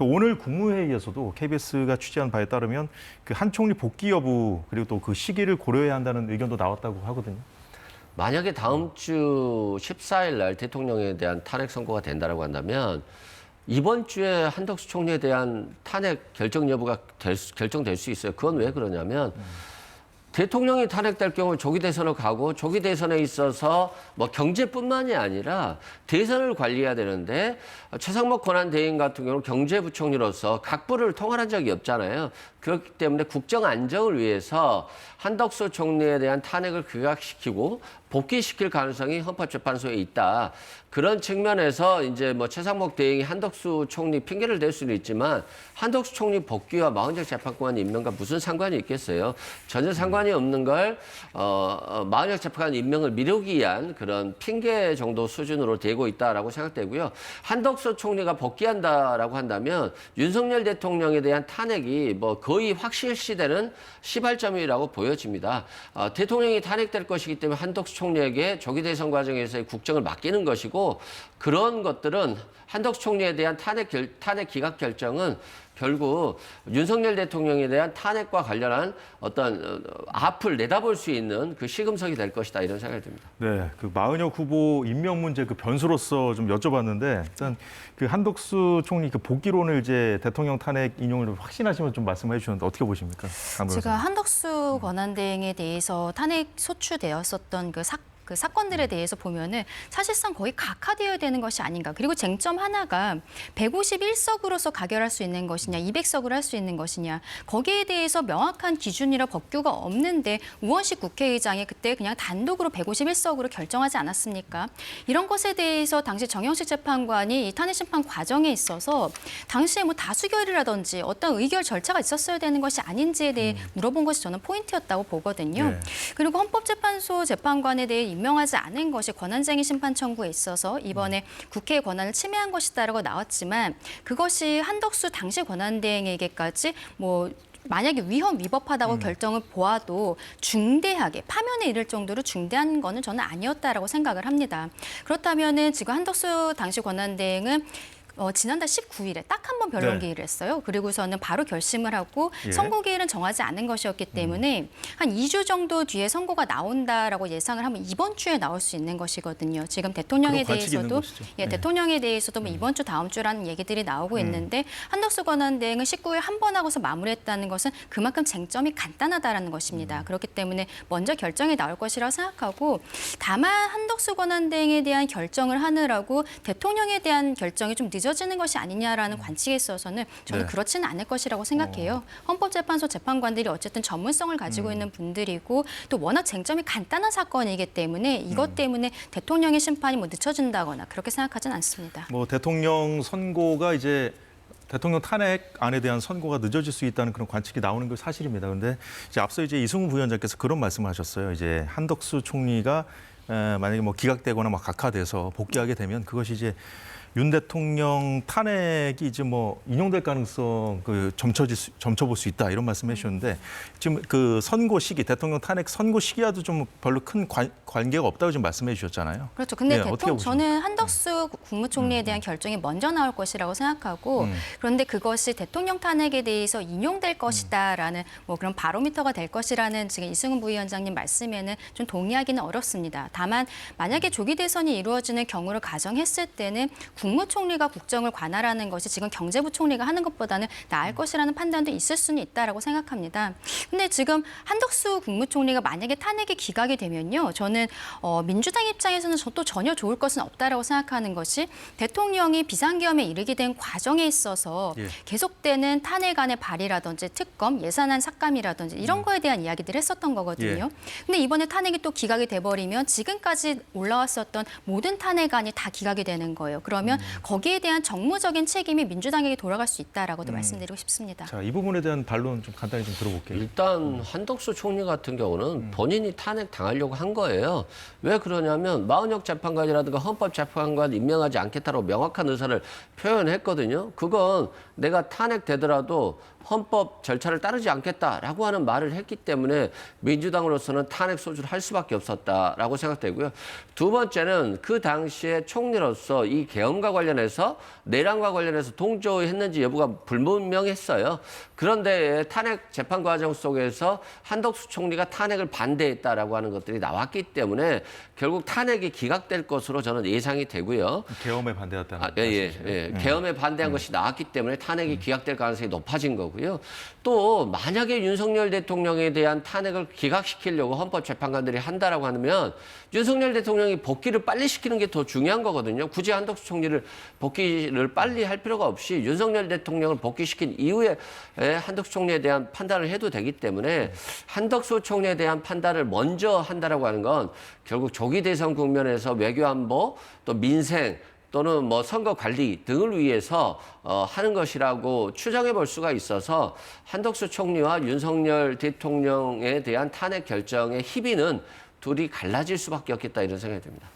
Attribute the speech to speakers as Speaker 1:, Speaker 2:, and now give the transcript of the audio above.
Speaker 1: 오늘 국무회의에서도 KBS가 취재한 바에 따르면 그 한 총리 복귀 여부 그리고 또 그 시기를 고려해야 한다는 의견도 나왔다고 하거든요.
Speaker 2: 만약에 다음 주 14일 날 대통령에 대한 탄핵 선고가 된다라고 한다면 이번 주에 한덕수 총리에 대한 탄핵 결정 여부가 결정될 수 있어요. 그건 왜 그러냐면 대통령이 탄핵될 경우 조기 대선을 가고 조기 대선에 있어서 뭐 경제뿐만이 아니라 대선을 관리해야 되는데 최상목 권한대행 같은 경우는 경제부총리로서 각부를 통할한 적이 없잖아요. 그렇기 때문에 국정 안정을 위해서 한덕수 총리에 대한 탄핵을 기각시키고 복귀시킬 가능성이 헌법재판소에 있다. 그런 측면에서 이제 뭐 최상목 대행이 한덕수 총리 핑계를 댈 수는 있지만 한덕수 총리 복귀와 마흔정 재판관 임명과 무슨 상관이 있겠어요? 전혀 상관이 없는 걸 마흔정 재판관 임명을 미루기 위한 그런 핑계 정도 수준으로 되고 있다라고 생각되고요. 한덕수 총리가 복귀한다라고 한다면 윤석열 대통령에 대한 탄핵이 뭐 거의 확실시되는 시발점이라고 보여집니다. 대통령이 탄핵될 것이기 때문에 한덕수 총리에게 조기 대선 과정에서의 국정을 맡기는 것이고 그런 것들은 한덕수 총리에 대한 탄핵 기각 결정은 결국 윤석열 대통령에 대한 탄핵과 관련한 어떤 앞을 내다볼 수 있는 그 시금석이 될 것이다 이런 생각이 듭니다.
Speaker 1: 네, 그 마은혁 후보 임명 문제 그 변수로서 좀 여쭤봤는데 일단 그 한덕수 총리 그 복귀론을 이제 대통령 탄핵 인용을 확신하시면 좀 말씀해 주셨는데 어떻게 보십니까?
Speaker 3: 제가 한덕수 권한대행에 대해서 탄핵 소추되었었던 그 사건들에 대해서 보면은 사실상 거의 각하되어야 되는 것이 아닌가. 그리고 쟁점 하나가 151석으로서 가결할 수 있는 것이냐, 200석으로 할 수 있는 것이냐. 거기에 대해서 명확한 기준이나 법규가 없는데 우원식 국회의장이 그때 그냥 단독으로 151석으로 결정하지 않았습니까? 이런 것에 대해서 당시 정영식 재판관이 이 탄핵 심판 과정에 있어서 당시에 뭐 다수결이라든지 어떤 의결 절차가 있었어야 되는 것이 아닌지에 대해 물어본 것이 저는 포인트였다고 보거든요.
Speaker 1: 네.
Speaker 3: 그리고 헌법재판소 재판관에 대해 임명하지 않은 것이 권한쟁의 심판 청구에 있어서 이번에 국회의 권한을 침해한 것이다라고 나왔지만 그것이 한덕수 당시 권한대행에게까지 뭐 만약에 위헌 위법하다고 결정을 보아도 중대하게 파면에 이를 정도로 중대한 거는 저는 아니었다라고 생각을 합니다. 그렇다면은 지금 한덕수 당시 권한대행은 지난달 19일에 딱 한 번 변론기일을 했어요. 그리고서는 바로 결심을 하고 선고기일은 정하지 않은 것이었기 때문에 한 2주 정도 뒤에 선고가 나온다라고 예상을 하면 이번 주에 나올 수 있는 것이거든요. 지금 대통령에 대해서도 대통령에 대해서도 뭐 이번 주 다음 주라는 얘기들이 나오고 있는데 한덕수 권한대행은 19일 한 번 하고서 마무리했다는 것은 그만큼 쟁점이 간단하다라는 것입니다. 그렇기 때문에 먼저 결정이 나올 것이라고 생각하고 다만 한덕수 권한대행에 대한 결정을 하느라고 대통령에 대한 결정이 좀 늦어지는 것이 아니냐라는 관측에 있어서는 저는 그렇지는 않을 것이라고 생각해요. 헌법재판소 재판관들이 어쨌든 전문성을 가지고 있는 분들이고 또 워낙 쟁점이 간단한 사건이기 때문에 이것 때문에 대통령의 심판이 뭐 늦춰진다거나 그렇게 생각하지는 않습니다.
Speaker 1: 뭐 대통령 선고가 이제 대통령 탄핵안에 대한 선고가 늦어질 수 있다는 그런 관측이 나오는 게 사실입니다. 그런데 이제 앞서 이제 이승우 부위원장께서 그런 말씀하셨어요. 이제 한덕수 총리가 만약에 뭐 기각되거나 막 각하돼서 복귀하게 되면 그것이 이제 윤 대통령 탄핵이 이제 뭐 인용될 가능성 그 점쳐볼 수 있다 이런 말씀해 주셨는데 지금 그 선고 시기 대통령 탄핵 선고 시기와도 좀 별로 큰 관계가 없다고 지금 말씀해 주셨잖아요.
Speaker 3: 그렇죠. 근데
Speaker 1: 어떻게
Speaker 3: 저는 한덕수 국무총리에 대한 결정이 먼저 나올 것이라고 생각하고 그런데 그것이 대통령 탄핵에 대해서 인용될 것이다라는 뭐 그런 바로미터가 될 것이라는 지금 이승훈 부위원장님 말씀에는 좀 동의하기는 어렵습니다. 다만 만약에 조기 대선이 이루어지는 경우를 가정했을 때는 국무총리가 국정을 관할하는 것이 지금 경제부총리가 하는 것보다는 나을 것이라는 판단도 있을 수는 있다라고 생각합니다. 근데 지금 한덕수 국무총리가 만약에 탄핵이 기각이 되면요. 저는 민주당 입장에서는 또 전혀 좋을 것은 없다라고 생각하는 것이 대통령이 비상계엄에 이르게 된 과정에 있어서 계속되는 탄핵안의 발의라든지 특검, 예산안 삭감이라든지 이런 거에 대한 이야기들을 했었던 거거든요. 근데 이번에 탄핵이 또 기각이 돼버리면 지금까지 올라왔었던 모든 탄핵안이 다 기각이 되는 거예요. 그러면 거기에 대한 정무적인 책임이 민주당에게 돌아갈 수 있다라고도 말씀드리고 싶습니다.
Speaker 1: 자, 이 부분에 대한 반론 좀 간단히 좀 들어볼게요.
Speaker 2: 일단 한덕수 총리 같은 경우는 본인이 탄핵 당하려고 한 거예요. 왜 그러냐면 마은혁 재판관이라든가 헌법재판관 임명하지 않겠다고 명확한 의사를 표현했거든요. 그건 내가 탄핵되더라도 헌법 절차를 따르지 않겠다라고 하는 말을 했기 때문에 민주당으로서는 탄핵 소추를 할 수밖에 없었다라고 생각되고요. 두 번째는 그 당시에 총리로서 이 계엄 대통령과 관련해서 내란과 관련해서 동조했는지 여부가 불분명했어요. 그런데 탄핵 재판 과정 속에서 한덕수 총리가 탄핵을 반대했다라고 하는 것들이 나왔기 때문에 결국 탄핵이 기각될 것으로 저는 예상이 되고요.
Speaker 1: 계엄에 반대했다는
Speaker 2: 계엄에 반대한 것이 나왔기 때문에 탄핵이 기각될 가능성이 높아진 거고요. 또 만약에 윤석열 대통령에 대한 탄핵을 기각시키려고 헌법재판관들이 한다라고 하면 윤석열 대통령이 복귀를 빨리 시키는 게 더 중요한 거거든요. 굳이 한덕수 총리를 복귀를 빨리 할 필요가 없이 윤석열 대통령을 복귀시킨 이후에 한덕수 총리에 대한 판단을 해도 되기 때문에 한덕수 총리에 대한 판단을 먼저 한다라고 하는 건 결국 조기 대선 국면에서 외교안보 또 민생 또는 뭐 선거 관리 등을 위해서 하는 것이라고 추정해 볼 수가 있어서 한덕수 총리와 윤석열 대통령에 대한 탄핵 결정의 희비는 둘이 갈라질 수밖에 없겠다 이런 생각이 듭니다.